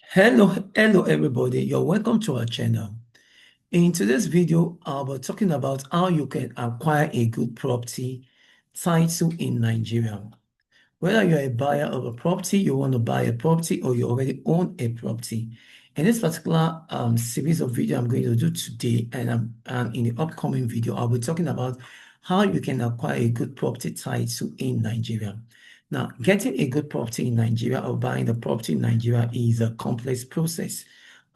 Hello everybody. You're welcome to our channel. In today's video, I'll be talking about how you can acquire a good property title in Nigeria. Whether you're a buyer of a property, you want to buy a property, or you already own a property. In this particular series of video I'm going to do today, and in the upcoming video, I'll be talking about how you can acquire a good property title in Nigeria. Now, getting a good property in Nigeria or buying a property in Nigeria is a complex process.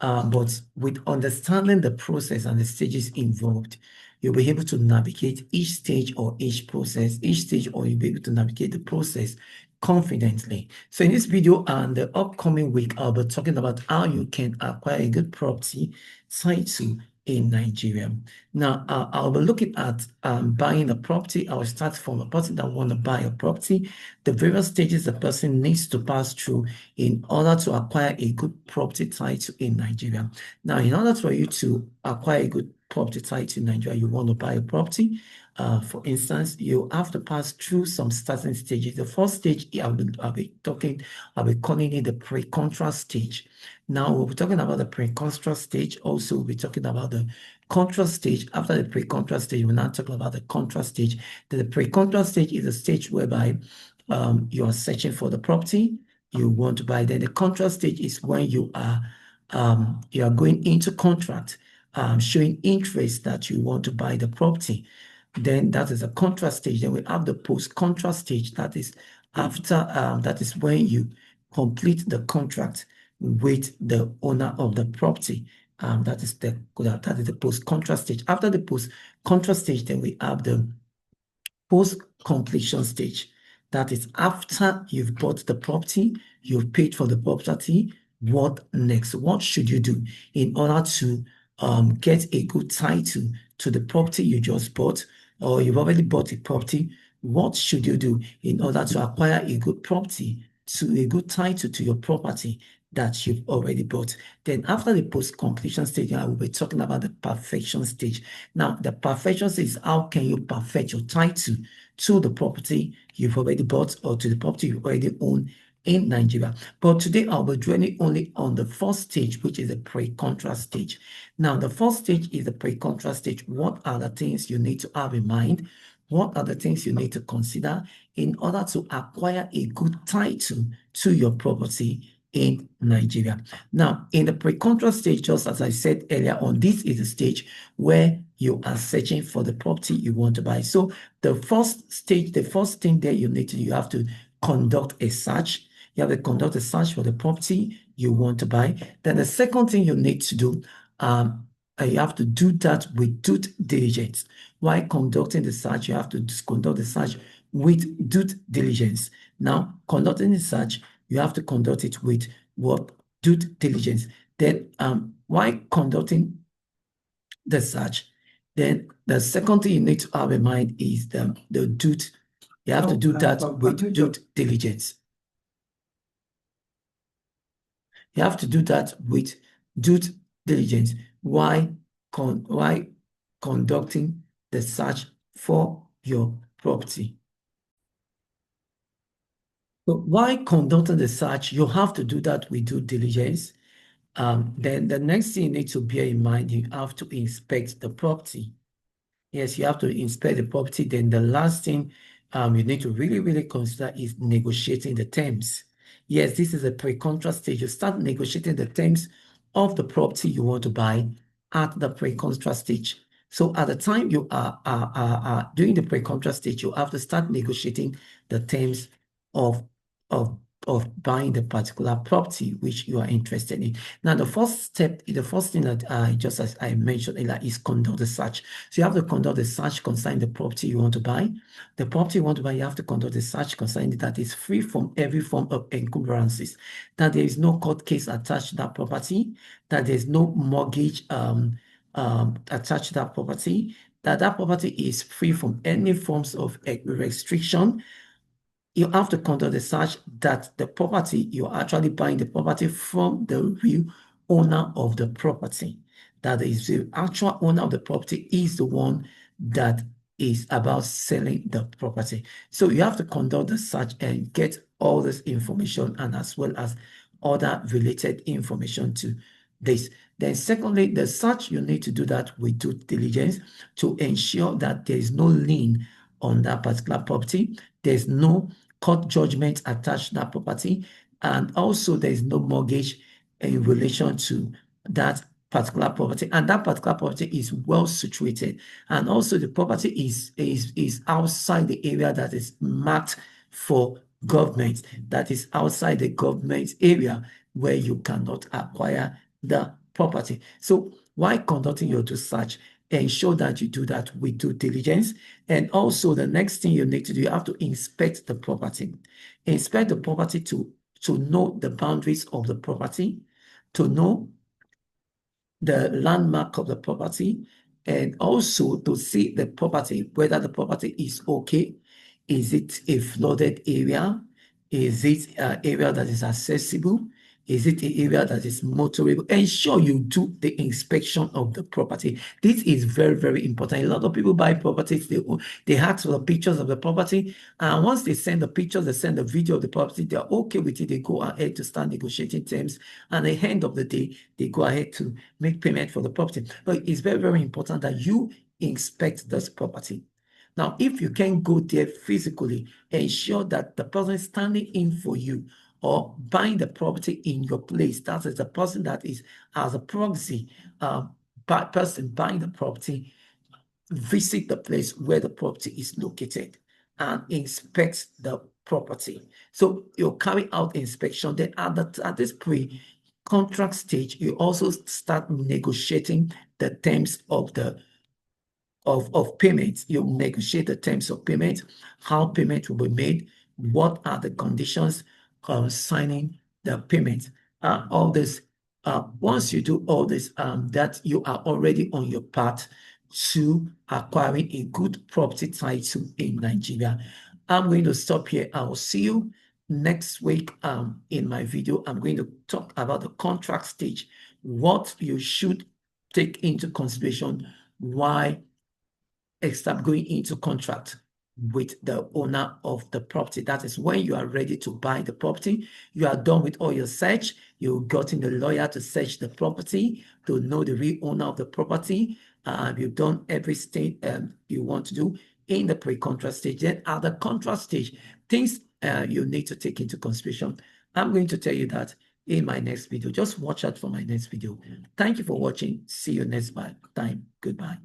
But with understanding the process and the stages involved, you'll be able to navigate each stage or each stage, or you'll be able to navigate the process confidently. So in this video and the upcoming week, I'll be talking about how you can acquire a good property title in Nigeria. Now, I'll be looking at buying a property. I'll start from a person that want to buy a property, the various stages the person needs to pass through in order to acquire a good property title in Nigeria. Now, in order for you to acquire a good property title in Nigeria, you want to buy a property. For instance, you have to pass through some starting stages. The first stage, I'll be calling it the pre-contract stage. Now, we'll be talking about the pre-contract stage. Also, we'll be talking about the contract stage. After the pre-contract stage, we're not talking about the contract stage. The pre-contract stage is a stage whereby you are searching for the property you want to buy. Then the contract stage is when you are going into contract, showing interest that you want to buy the property. Then that is a contract stage. Then we have the post-contract stage. That is after that is when you complete the contract with the owner of the property. That is the post-contract stage. After the post-contract stage, then we have the post-completion stage. That is after you've bought the property, you've paid for the property. What next? What should you do in order to get a good title to the property you just bought, or you've already bought a property? What should you do in order to acquire a good property, to a good title to your property that you've already bought? Then after the post-completion stage, I will be talking about the perfection stage. Now, the perfection stage is how can you perfect your title to the property you've already bought or to the property you already own in Nigeria. But today I'll be dwelling only on the first stage, which is the pre-contract stage. Now, the first stage is the pre-contract stage. What are the things you need to have in mind? What are the things you need to consider in order to acquire a good title to your property in Nigeria? Now, in the pre-contract stage, just as I said earlier on, this is a stage where you are searching for the property you want to buy. So the first stage, the first thing that you have to conduct a search. You have to conduct a search for the property you want to buy. Then the second thing you need to do, you have to do that with due diligence. While conducting the search, you have to conduct the search with due diligence. Now, conducting the search, you have to conduct it with what? Due diligence. Then, while conducting the search, then the second thing you need to have in mind is the due. You have to do that with due diligence. You have to do that with due diligence. Why conducting the search for your property? So why conducting the search? You have to do that with due diligence. Then the next thing you need to bear in mind, you have to inspect the property. Yes, you have to inspect the property. Then the last thing you need to really consider is negotiating the terms. Yes, this is a pre-contract stage. You start negotiating the terms of the property you want to buy at the pre-contract stage. So at the time you are doing the pre-contract stage, you have to start negotiating the terms of of buying the particular property which you are interested in. Now, the first thing that as I mentioned earlier, is conduct the search. So you have to conduct the search concerning the property you want to buy. The property you want to buy, you have to conduct the search concerning that is free from every form of encumbrances, that there is no court case attached to that property, that there is no mortgage attached to that property, that property is free from any forms of restriction. You have to conduct the search that the property, you're actually buying the property from the real owner of the property. That is, the actual owner of the property is the one that is about selling the property. So you have to conduct the search and get all this information, and as well as other related information to this. Then secondly, the search, you need to do that with due diligence to ensure that there is no lien on that particular property. There's no court judgment attached to that property. And also there is no mortgage in relation to that particular property, and that particular property is well situated, and also the property is outside the area that is marked for government, that is outside the government area where you cannot acquire the property. So while conducting your due search, ensure that you do that with due diligence. And also the next thing you need to do, you have to inspect the property. Inspect the property to know the boundaries of the property, to know the landmark of the property, and also to see the property, whether the property is okay. Is it a flooded area? Is it an area that is accessible? Is it an area that is motorable? Ensure you do the inspection of the property. This is very, very important. A lot of people buy properties, they ask for the pictures of the property, and once they send the pictures, they send the video of the property, they're okay with it, they go ahead to start negotiating terms, and at the end of the day, they go ahead to make payment for the property. But it's very, very important that you inspect this property. Now, if you can go there physically, ensure that the person standing in for you or buying the property in your place, that is the person that is as a proxy person buying the property, visit the place where the property is located and inspect the property. So you'll carry out inspection. Then at this pre-contract stage, you also start negotiating the terms of payment. You negotiate the terms of payment, how payment will be made, what are the conditions signing the payment. All this, once you do all this, that you are already on your path to acquiring a good property title in Nigeria. I'm going to stop here. I will see you next week in my video. I'm going to talk about the contract stage, what you should take into consideration, why start going into contract with the owner of the property. That is when you are ready to buy the property. You are done with all your search. You've gotten the lawyer to search the property, to know the real owner of the property. You've done everything you want to do in the pre-contract stage. Then at the contract stage, things you need to take into consideration. I'm going to tell you that in my next video. Just watch out for my next video. Thank you for watching. See you next time. Goodbye.